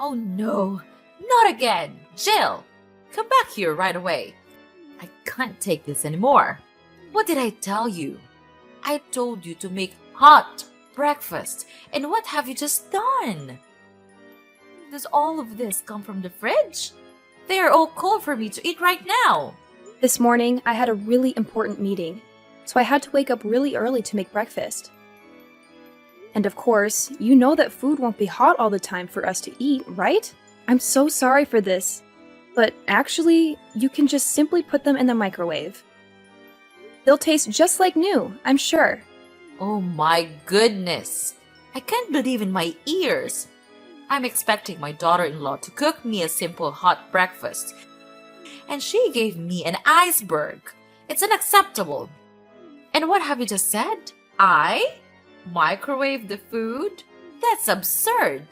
Oh no, not again! Jill, come back here right away. I can't take this anymore. What did I tell you? I told you to make hot breakfast, and what have you just done? Does all of this come from the fridge? They are all cold for me to eat right now. This morning, I had a really important meeting, so I had to wake up really early to make breakfast. And of course, you know that food won't be hot all the time for us to eat, right? I'm so sorry for this, but actually, you can just simply put them in the microwave. They'll taste just like new, I'm sure. Oh my goodness! I can't believe in my ears. I'm expecting my daughter-in-law to cook me a simple hot breakfast, and she gave me an iceberg. It's unacceptable. And what have you just said? I microwave the food? That's absurd.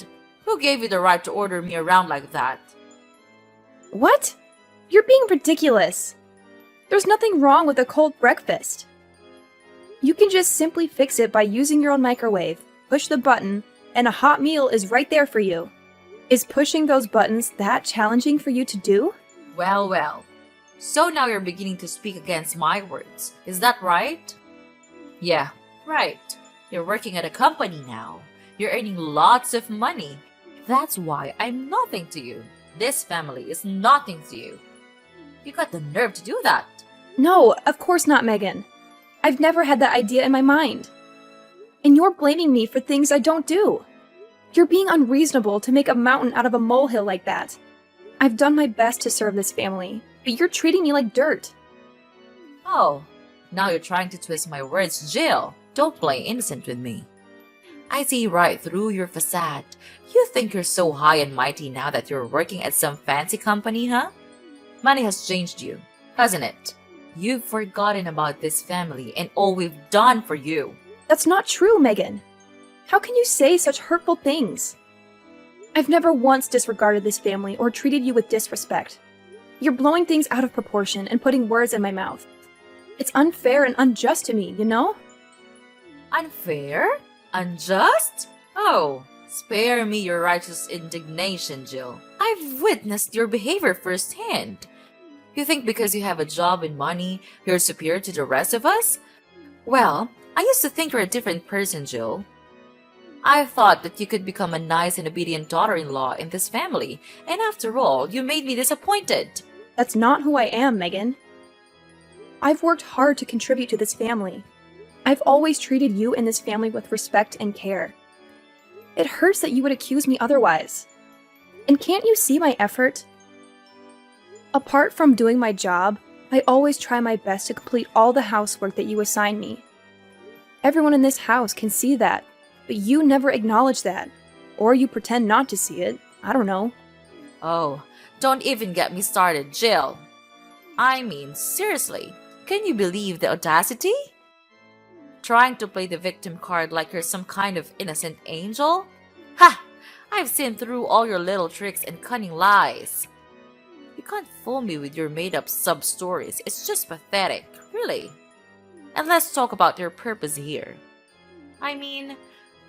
Who gave you the right to order me around like that? What? You're being ridiculous. There's nothing wrong with a cold breakfast. You can just simply fix it by using your own microwave, push the button, and a hot meal is right there for you. Is pushing those buttons that challenging for you to do? Well, well. So now you're beginning to speak against my words. Is that right? Yeah, right. You're working at a company now. You're earning lots of money. That's why I'm nothing to you. This family is nothing to you. You got the nerve to do that. No, of course not, Megan. I've never had that idea in my mind. And you're blaming me for things I don't do. You're being unreasonable to make a mountain out of a molehill like that. I've done my best to serve this family, but you're treating me like dirt. Oh, now you're trying to twist my words, Jill. Don't play innocent with me. I see right through your facade. You think you're so high and mighty now that you're working at some fancy company, huh? Money has changed you, hasn't it? You've forgotten about this family and all we've done for you. That's not true, Megan. How can you say such hurtful things? I've never once disregarded this family or treated you with disrespect. You're blowing things out of proportion and putting words in my mouth. It's unfair and unjust to me, you know? Unfair? Unjust? Oh, spare me your righteous indignation, Jill. I've witnessed your behavior firsthand. You think because you have a job and money, you're superior to the rest of us? Well, I used to think you're a different person, Jill. I thought that you could become a nice and obedient daughter-in-law in this family, and after all, you made me disappointed. That's not who I am, Megan. I've worked hard to contribute to this family. I've always treated you and this family with respect and care. It hurts that you would accuse me otherwise. And can't you see my effort? Apart from doing my job, I always try my best to complete all the housework that you assign me. Everyone in this house can see that, but you never acknowledge that. Or you pretend not to see it. I don't know. Oh, don't even get me started, Jill. I mean, seriously, can you believe the audacity? Trying to play the victim card like you're some kind of innocent angel? Ha! I've seen through all your little tricks and cunning lies. You can't fool me with your made-up sub-stories. It's just pathetic, really. And let's talk about your purpose here. I mean,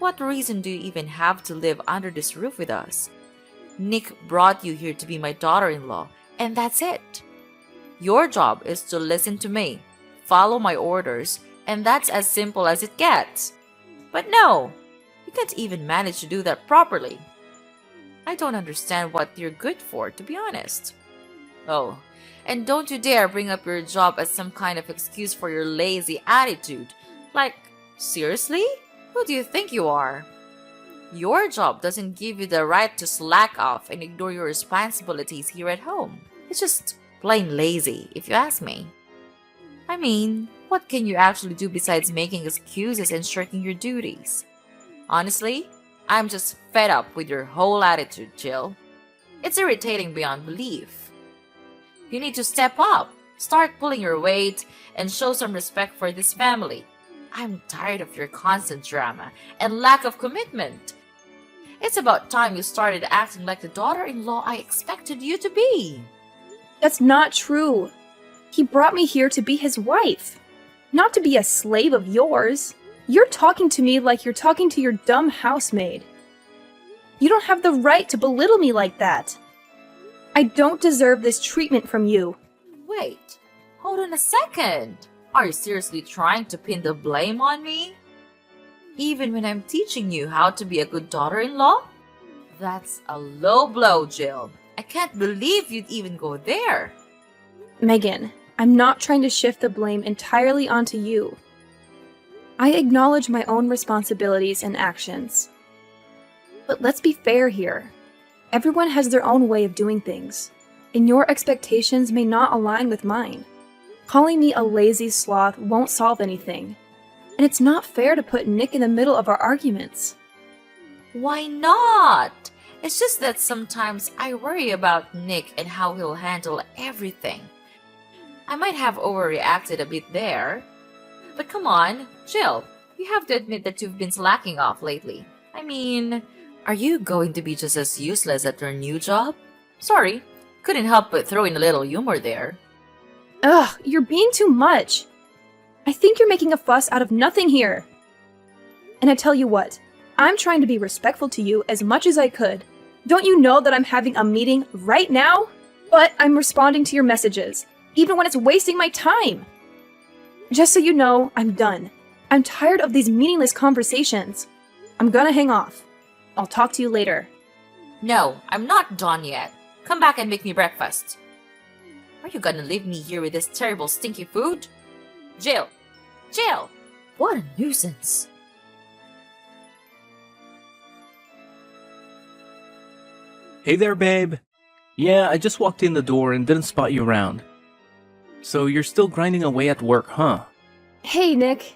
what reason do you even have to live under this roof with us? Nick brought you here to be my daughter-in-law, and that's it. Your job is to listen to me, follow my orders, and that's as simple as it gets. But no, you can't even manage to do that properly. I don't understand what you're good for, to be honest. Oh, and don't you dare bring up your job as some kind of excuse for your lazy attitude. Like, seriously? Who do you think you are? Your job doesn't give you the right to slack off and ignore your responsibilities here at home. It's just plain lazy, if you ask me. I mean, what can you actually do besides making excuses and shirking your duties? Honestly, I'm just fed up with your whole attitude, Jill. It's irritating beyond belief. You need to step up, start pulling your weight, and show some respect for this family. I'm tired of your constant drama and lack of commitment. It's about time you started acting like the daughter-in-law I expected you to be. That's not true. He brought me here to be his wife, not to be a slave of yours. You're talking to me like you're talking to your dumb housemaid. You don't have the right to belittle me like that. I don't deserve this treatment from you. Wait, hold on a second. Are you seriously trying to pin the blame on me? Even when I'm teaching you how to be a good daughter-in-law? That's a low blow, Jill. I can't believe you'd even go there. Megan, I'm not trying to shift the blame entirely onto you. I acknowledge my own responsibilities and actions. But let's be fair here. Everyone has their own way of doing things, and your expectations may not align with mine. Calling me a lazy sloth won't solve anything, and it's not fair to put Nick in the middle of our arguments. Why not? It's just that sometimes I worry about Nick and how he'll handle everything. I might have overreacted a bit there. But come on, Jill, you have to admit that you've been slacking off lately. I mean, are you going to be just as useless at your new job? Sorry, couldn't help but throw in a little humor there. Ugh, you're being too much. I think you're making a fuss out of nothing here. And I tell you what, I'm trying to be respectful to you as much as I could. Don't you know that I'm having a meeting right now? But I'm responding to your messages, even when it's wasting my time. Just so you know, I'm done. I'm tired of these meaningless conversations. I'm gonna hang off. I'll talk to you later. No, I'm not done yet. Come back and make me breakfast. Are you gonna leave me here with this terrible stinky food? Jill! Jill! What a nuisance. Hey there, babe. Yeah, I just walked in the door and didn't spot you around. So you're still grinding away at work, huh? Hey, Nick.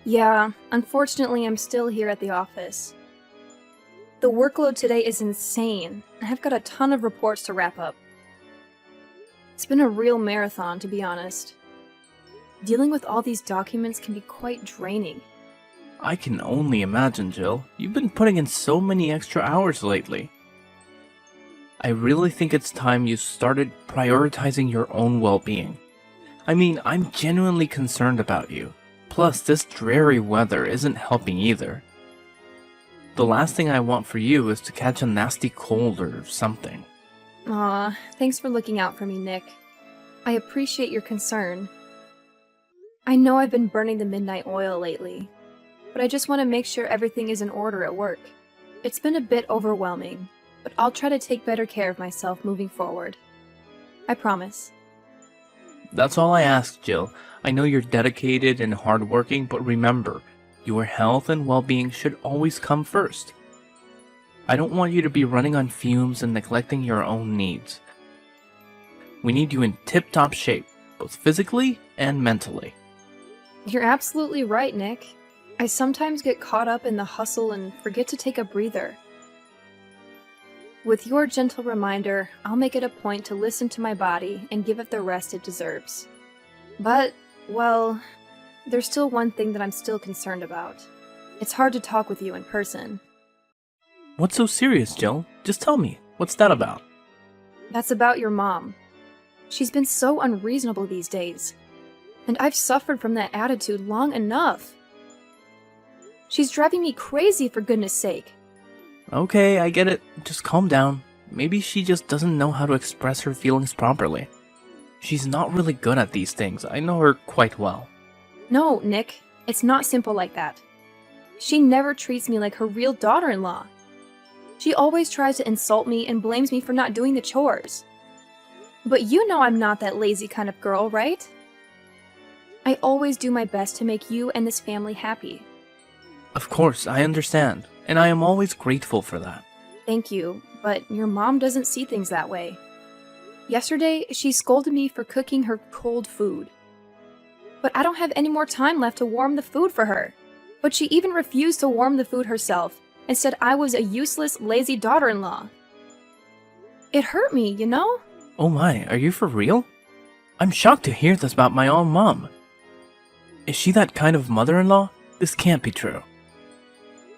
Yeah, unfortunately, I'm still here at the office. The workload today is insane, and I've got a ton of reports to wrap up. It's been a real marathon, to be honest. Dealing with all these documents can be quite draining. I can only imagine, Jill. You've been putting in so many extra hours lately. I really think it's time you started prioritizing your own well-being. I mean, I'm genuinely concerned about you. Plus, this dreary weather isn't helping either. The last thing I want for you is to catch a nasty cold or something. Aw, thanks for looking out for me, Nick. I appreciate your concern. I know I've been burning the midnight oil lately, but I just want to make sure everything is in order at work. It's been a bit overwhelming, but I'll try to take better care of myself moving forward. I promise. That's all I ask, Jill. I know you're dedicated and hardworking, but remember, your health and well-being should always come first. I don't want you to be running on fumes and neglecting your own needs. We need you in tip-top shape, both physically and mentally. You're absolutely right, Nick. I sometimes get caught up in the hustle and forget to take a breather. With your gentle reminder, I'll make it a point to listen to my body and give it the rest it deserves. But, well, there's still one thing that I'm still concerned about. It's hard to talk with you in person. What's so serious, Jill? Just tell me. What's that about? That's about your mom. She's been so unreasonable these days. And I've suffered from that attitude long enough. She's driving me crazy, for goodness sake. Okay, I get it. Just calm down. Maybe she just doesn't know how to express her feelings properly. She's not really good at these things. I know her quite well. No, Nick. It's not simple like that. She never treats me like her real daughter-in-law. She always tries to insult me and blames me for not doing the chores. But you know I'm not that lazy kind of girl, right? I always do my best to make you and this family happy. Of course, I understand, and I am always grateful for that. Thank you, but your mom doesn't see things that way. Yesterday, she scolded me for cooking her cold food. But I don't have any more time left to warm the food for her. But she even refused to warm the food herself and said I was a useless, lazy daughter-in-law. It hurt me, you know? Oh my, are you for real? I'm shocked to hear this about my own mom. Is she that kind of mother-in-law? This can't be true.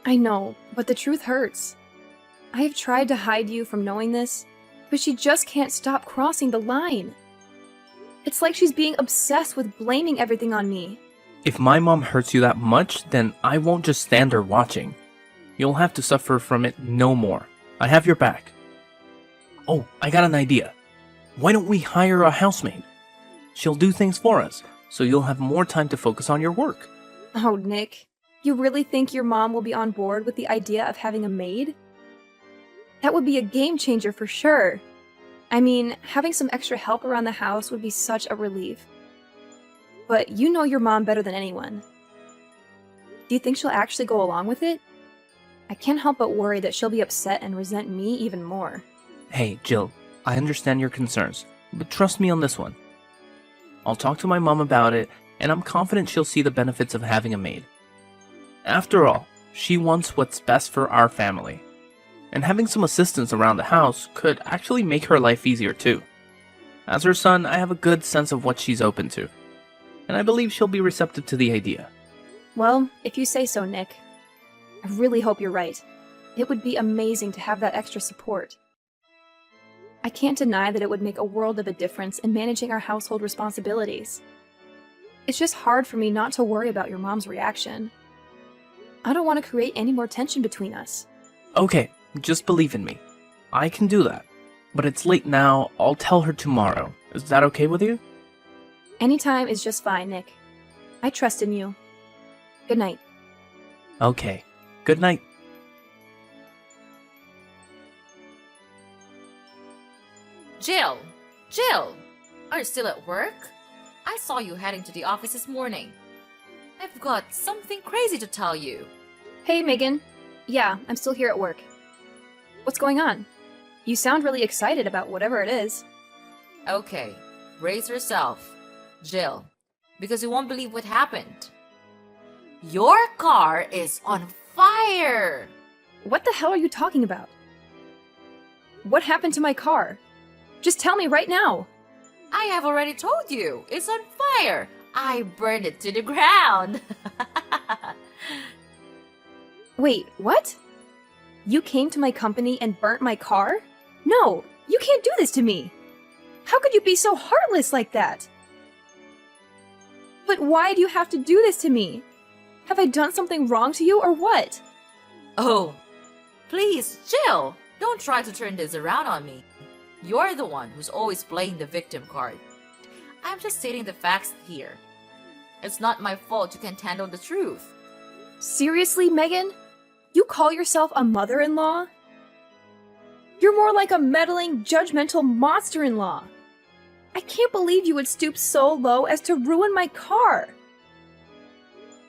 I know, but the truth hurts. I have tried to hide you from knowing this, but she just can't stop crossing the line. It's like she's being obsessed with blaming everything on me. If my mom hurts you that much, then I won't just stand there watching. You'll have to suffer from it no more. I have your back. Oh, I got an idea. Why don't we hire a housemaid? She'll do things for us, so you'll have more time to focus on your work. Oh, Nick, you really think your mom will be on board with the idea of having a maid? That would be a game changer for sure. I mean, having some extra help around the house would be such a relief. But you know your mom better than anyone. Do you think she'll actually go along with it? I can't help but worry that she'll be upset and resent me even more. Hey, Jill, I understand your concerns, but trust me on this one. I'll talk to my mom about it, and I'm confident she'll see the benefits of having a maid. After all, she wants what's best for our family. And having some assistance around the house could actually make her life easier too. As her son, I have a good sense of what she's open to, and I believe she'll be receptive to the idea. Well, if you say so, Nick. I really hope you're right. It would be amazing to have that extra support. I can't deny that it would make a world of a difference in managing our household responsibilities. It's just hard for me not to worry about your mom's reaction. I don't want to create any more tension between us. Okay, just believe in me. I can do that. But it's late now, I'll tell her tomorrow. Is that okay with you? Anytime is just fine, Nick. I trust in you. Good night. Okay, good night. Jill! Jill! Are you still at work? I saw you heading to the office this morning. I've got something crazy to tell you. Hey, Megan. Yeah, I'm still here at work. What's going on? You sound really excited about whatever it is. Okay, brace yourself, Jill, because you won't believe what happened. Your car is on fire! What the hell are you talking about? What happened to my car? Just tell me right now. I have already told you, it's on fire. I burned it to the ground. Wait, what? You came to my company and burnt my car? No, you can't do this to me. How could you be so heartless like that? But why do you have to do this to me? Have I done something wrong to you or what? Oh, please, Jill, don't try to turn this around on me. You're the one who's always playing the victim card. I'm just stating the facts here. It's not my fault you can't handle the truth. Seriously, Megan? You call yourself a mother-in-law? You're more like a meddling, judgmental monster-in-law. I can't believe you would stoop so low as to ruin my car.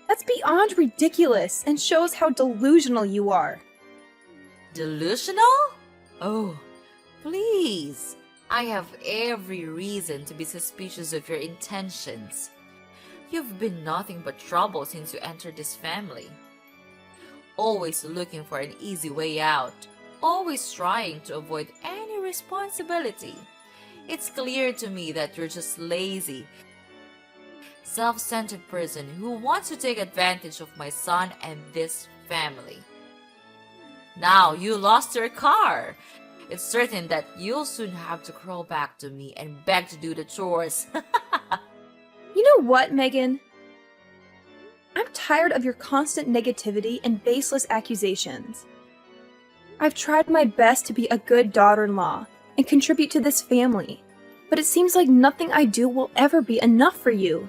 That's beyond ridiculous and shows how delusional you are. Delusional? Oh, please. I have every reason to be suspicious of your intentions. You've been nothing but trouble since you entered this family. Always looking for an easy way out. Always trying to avoid any responsibility. It's clear to me that you're just lazy, self-centered person who wants to take advantage of my son and this family. Now you lost your car. It's certain that you'll soon have to crawl back to me and beg to do the chores. You know what, Megan? I'm tired of your constant negativity and baseless accusations. I've tried my best to be a good daughter-in-law and contribute to this family, but it seems like nothing I do will ever be enough for you.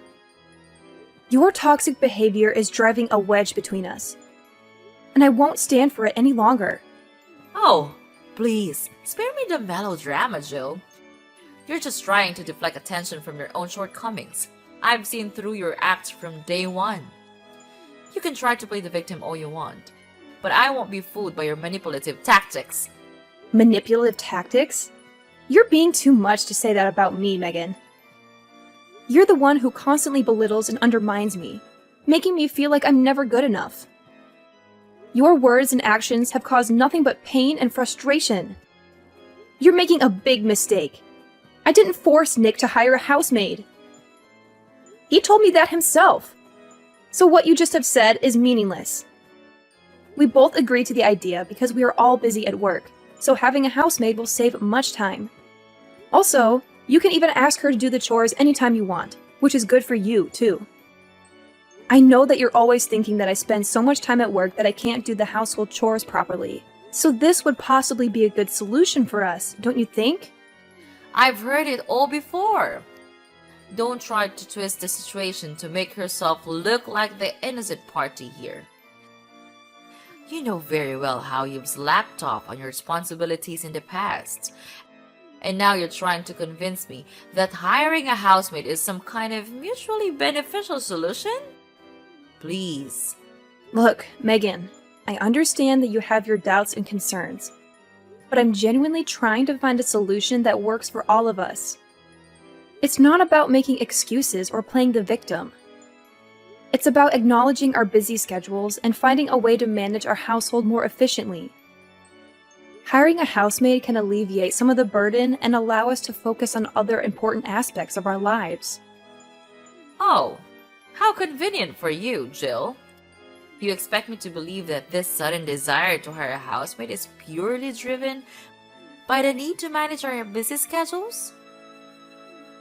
Your toxic behavior is driving a wedge between us, and I won't stand for it any longer. Oh, please, spare me the melodrama, Jill. You're just trying to deflect attention from your own shortcomings. I've seen through your acts from day one. You can try to play the victim all you want, but I won't be fooled by your manipulative tactics. Manipulative tactics? You're being too much to say that about me, Megan. You're the one who constantly belittles and undermines me, making me feel like I'm never good enough. Your words and actions have caused nothing but pain and frustration. You're making a big mistake. I didn't force Nick to hire a housemaid. He told me that himself. So what you just have said is meaningless. We both agreed to the idea because we are all busy at work, so having a housemaid will save much time. Also, you can even ask her to do the chores anytime you want, which is good for you, too. I know that you're always thinking that I spend so much time at work that I can't do the household chores properly, So this would possibly be a good solution for us, don't you think? I've heard it all before. Don't try to twist the situation to make yourself look like the innocent party here. You know very well how you've slacked off on your responsibilities in the past. And now you're trying to convince me that hiring a housemaid is some kind of mutually beneficial solution? Please. Look, Megan, I understand that you have your doubts and concerns, but I'm genuinely trying to find a solution that works for all of us. It's not about making excuses or playing the victim. It's about acknowledging our busy schedules and finding a way to manage our household more efficiently. Hiring a housemaid can alleviate some of the burden and allow us to focus on other important aspects of our lives. Oh, how convenient for you, Jill. You expect me to believe that this sudden desire to hire a housemaid is purely driven by the need to manage our busy schedules?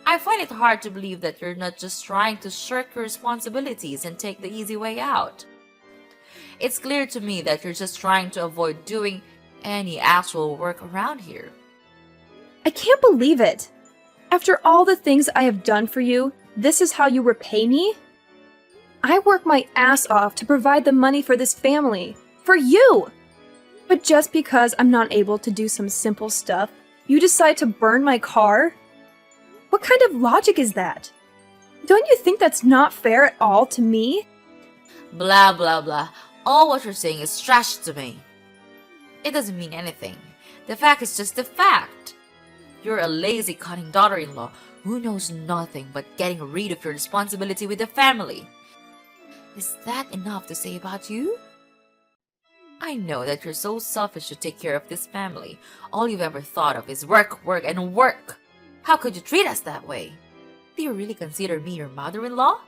I find it hard to believe that you're not just trying to shirk your responsibilities and take the easy way out. It's clear to me that you're just trying to avoid doing any actual work around here. I can't believe it! After all the things I have done for you, this is how you repay me? I work my ass off to provide the money for this family. For you! But just because I'm not able to do some simple stuff, you decide to burn my car? What kind of logic is that? Don't you think that's not fair at all to me? Blah blah blah. All what you're saying is trash to me. It doesn't mean anything. The fact is just the fact. You're a lazy, cunning daughter-in-law who knows nothing but getting rid of your responsibility with the family. Is that enough to say about you? I know that you're so selfish to take care of this family. All you've ever thought of is work, work, and work. How could you treat us that way? Do you really consider me your mother-in-law?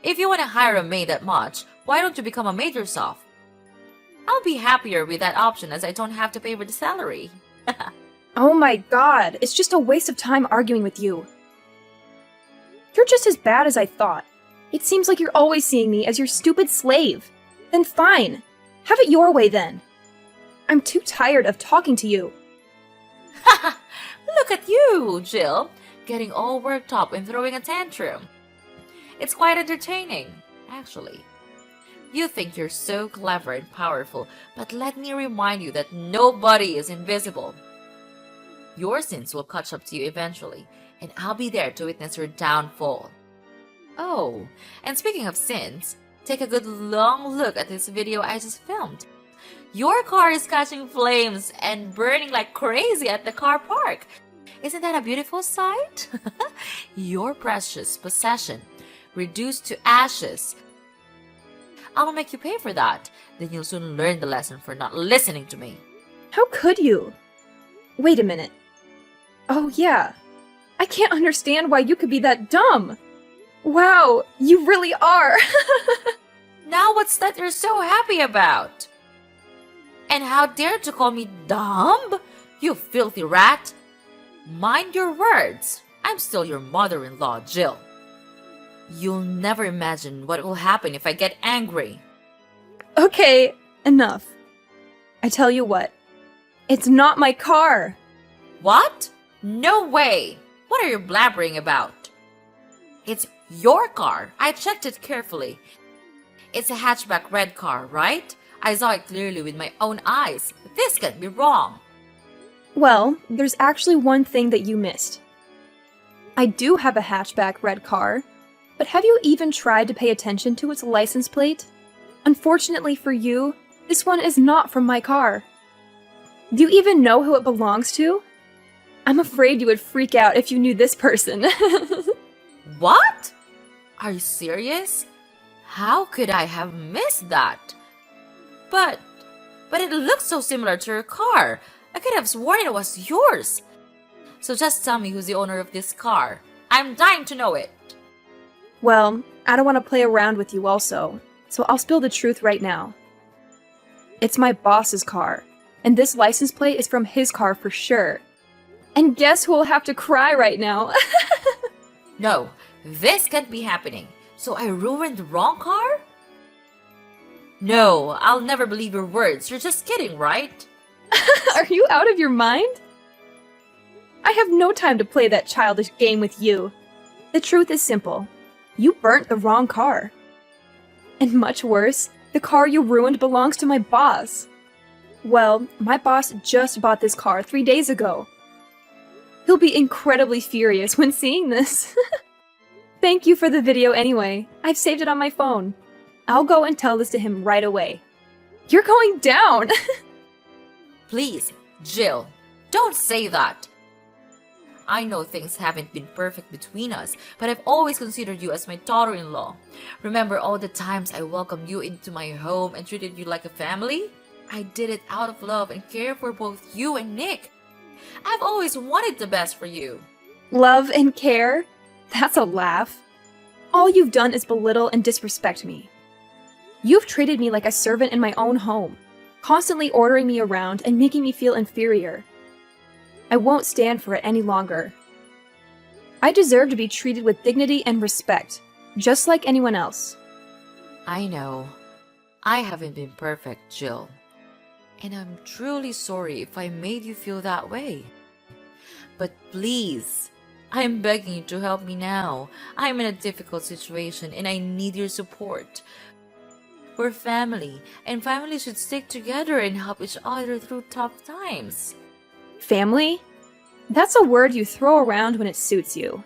If you want to hire a maid that much, why don't you become a maid yourself? I'll be happier with that option as I don't have to pay for the salary. Oh my god, it's just a waste of time arguing with you. You're just as bad as I thought. It seems like you're always seeing me as your stupid slave. Then fine. Have it your way then. I'm too tired of talking to you. Look at you, Jill, getting all worked up and throwing a tantrum. It's quite entertaining, actually. You think you're so clever and powerful, but let me remind you that nobody is invisible. Your sins will catch up to you eventually, and I'll be there to witness your downfall. Oh, and speaking of sins, take a good long look at this video I just filmed. Your car is catching flames and burning like crazy at the car park. Isn't that a beautiful sight? Your precious possession reduced to ashes. I'll make you pay for that. Then you'll soon learn the lesson for not listening to me. How could you? Wait a minute. Oh yeah. I can't understand why you could be that dumb. Wow, you really are. Now what's that you're so happy about? And how dare to call me dumb? You filthy rat. Mind your words. I'm still your mother-in-law, Jill. You'll never imagine what will happen if I get angry. Okay, enough. I tell you what. It's not my car. What? No way. What are you blabbering about? It's your car. I checked it carefully. It's a hatchback red car, right? I saw it clearly with my own eyes. This can't be wrong. Well, there's actually one thing that you missed. I do have a hatchback red car, but have you even tried to pay attention to its license plate? Unfortunately for you, this one is not from my car. Do you even know who it belongs to? I'm afraid you would freak out if you knew this person. What? Are you serious? How could I have missed that? But it looks so similar to your car. I could have sworn it was yours. So just tell me who's the owner of this car. I'm dying to know it. Well, I don't want to play around with you also, so I'll spill the truth right now. It's my boss's car, and this license plate is from his car for sure. And guess who will have to cry right now? No, this can't be happening. So I ruined the wrong car? No, I'll never believe your words. You're just kidding, right? Are you out of your mind? I have no time to play that childish game with you. The truth is simple. You burnt the wrong car. And much worse, the car you ruined belongs to my boss. Well, my boss just bought this car 3 days ago. He'll be incredibly furious when seeing this. Thank you for the video anyway. I've saved it on my phone. I'll go and tell this to him right away. You're going down! Please, Jill, don't say that. I know things haven't been perfect between us, but I've always considered you as my daughter-in-law. Remember all the times I welcomed you into my home and treated you like a family? I did it out of love and care for both you and Nick. I've always wanted the best for you. Love and care? That's a laugh. All you've done is belittle and disrespect me. You've treated me like a servant in my own home, constantly ordering me around and making me feel inferior. I won't stand for it any longer. I deserve to be treated with dignity and respect, just like anyone else. I know. I haven't been perfect, Jill. And I'm truly sorry if I made you feel that way. But please, I'm begging you to help me now. I'm in a difficult situation and I need your support. We're family, and families should stick together and help each other through tough times. Family? That's a word you throw around when it suits you.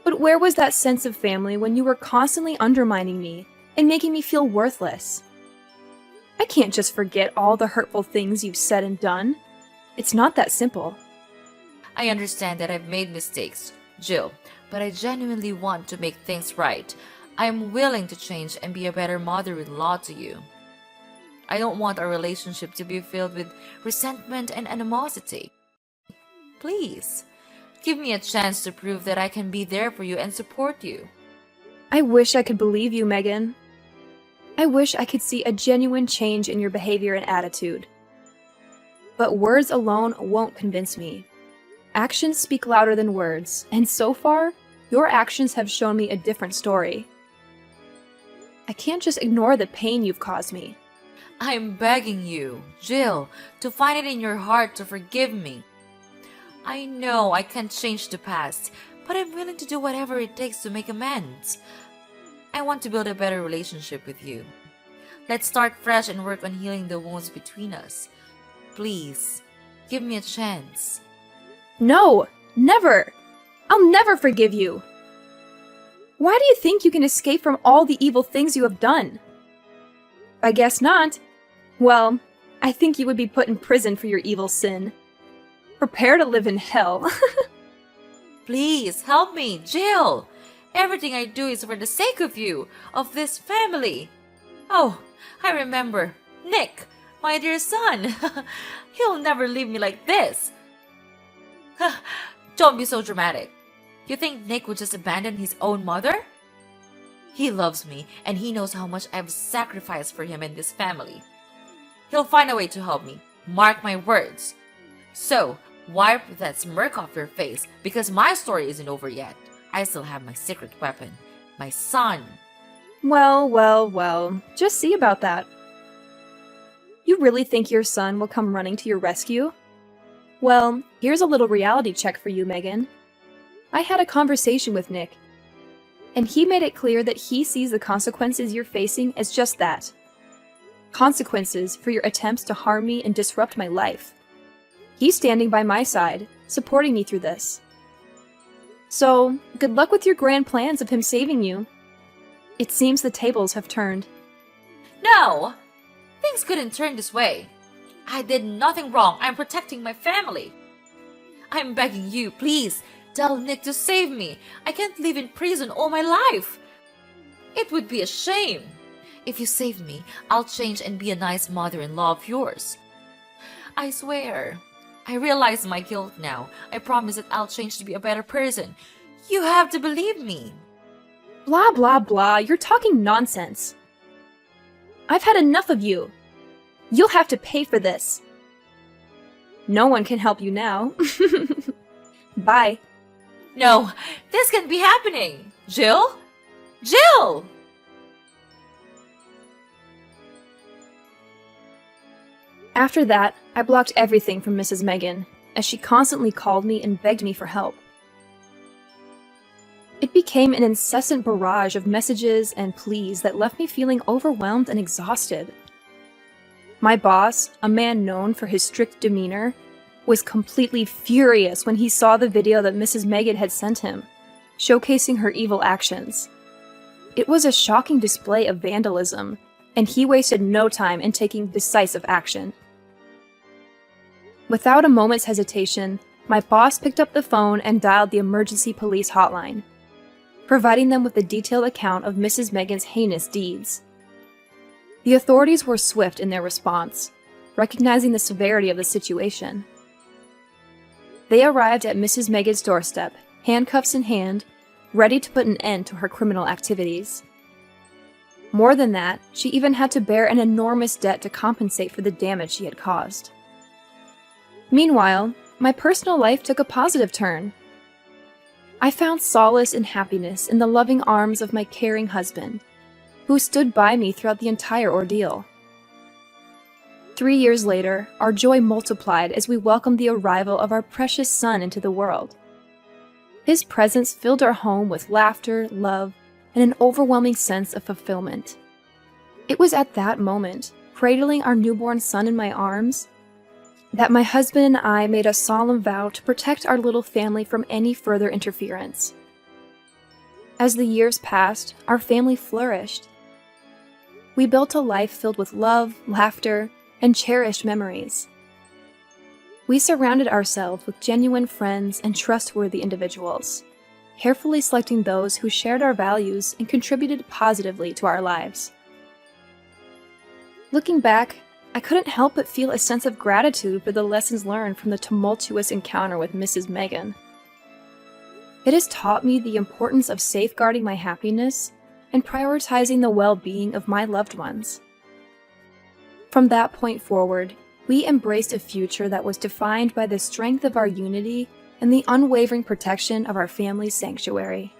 But where was that sense of family when you were constantly undermining me and making me feel worthless? I can't just forget all the hurtful things you've said and done. It's not that simple. I understand that I've made mistakes, Jill, but I genuinely want to make things right. I'm willing to change and be a better mother-in-law to you. I don't want our relationship to be filled with resentment and animosity. Please, give me a chance to prove that I can be there for you and support you. I wish I could believe you, Megan. I wish I could see a genuine change in your behavior and attitude. But words alone won't convince me. Actions speak louder than words, and so far, your actions have shown me a different story. I can't just ignore the pain you've caused me. I'm begging you, Jill, to find it in your heart to forgive me. I know I can't change the past, but I'm willing to do whatever it takes to make amends. I want to build a better relationship with you. Let's start fresh and work on healing the wounds between us. Please, give me a chance. No, never! I'll never forgive you! Why do you think you can escape from all the evil things you have done? I guess not. Well, I think you would be put in prison for your evil sin. Prepare to live in hell. Please, help me, Jill! Everything I do is for the sake of you, of this family. Oh, I remember. Nick, my dear son. He'll never leave me like this. Don't be so dramatic. You think Nick would just abandon his own mother? He loves me, and he knows how much I've sacrificed for him and this family. He'll find a way to help me. Mark my words. So, wipe that smirk off your face, because my story isn't over yet. I still have my secret weapon, my son. Well, just see about that. You really think your son will come running to your rescue? Well, here's a little reality check for you, Megan. I had a conversation with Nick, and he made it clear that he sees the consequences you're facing as just that. Consequences for your attempts to harm me and disrupt my life. He's standing by my side, supporting me through this. So, good luck with your grand plans of him saving you. It seems the tables have turned. No! Things couldn't turn this way. I did nothing wrong. I'm protecting my family. I'm begging you, please, tell Nick to save me. I can't live in prison all my life. It would be a shame. If you save me, I'll change and be a nice mother-in-law of yours. I swear. I realize my guilt now. I promise that I'll change to be a better person. You have to believe me. Blah, blah, blah. You're talking nonsense. I've had enough of you. You'll have to pay for this. No one can help you now. Bye. No, this can't be happening. Jill? Jill! After that, I blocked everything from Mrs. Megan, as she constantly called me and begged me for help. It became an incessant barrage of messages and pleas that left me feeling overwhelmed and exhausted. My boss, a man known for his strict demeanor, was completely furious when he saw the video that Mrs. Megan had sent him, showcasing her evil actions. It was a shocking display of vandalism, and he wasted no time in taking decisive action. Without a moment's hesitation, my boss picked up the phone and dialed the emergency police hotline, providing them with a detailed account of Mrs. Megan's heinous deeds. The authorities were swift in their response, recognizing the severity of the situation. They arrived at Mrs. Megan's doorstep, handcuffs in hand, ready to put an end to her criminal activities. More than that, she even had to bear an enormous debt to compensate for the damage she had caused. Meanwhile, my personal life took a positive turn. I found solace and happiness in the loving arms of my caring husband, who stood by me throughout the entire ordeal. 3 years later, our joy multiplied as we welcomed the arrival of our precious son into the world. His presence filled our home with laughter, love, and an overwhelming sense of fulfillment. It was at that moment, cradling our newborn son in my arms, that my husband and I made a solemn vow to protect our little family from any further interference. As the years passed, our family flourished. We built a life filled with love, laughter, and cherished memories. We surrounded ourselves with genuine friends and trustworthy individuals, carefully selecting those who shared our values and contributed positively to our lives. Looking back, I couldn't help but feel a sense of gratitude for the lessons learned from the tumultuous encounter with Mrs. Megan. It has taught me the importance of safeguarding my happiness and prioritizing the well-being of my loved ones. From that point forward, we embraced a future that was defined by the strength of our unity and the unwavering protection of our family's sanctuary.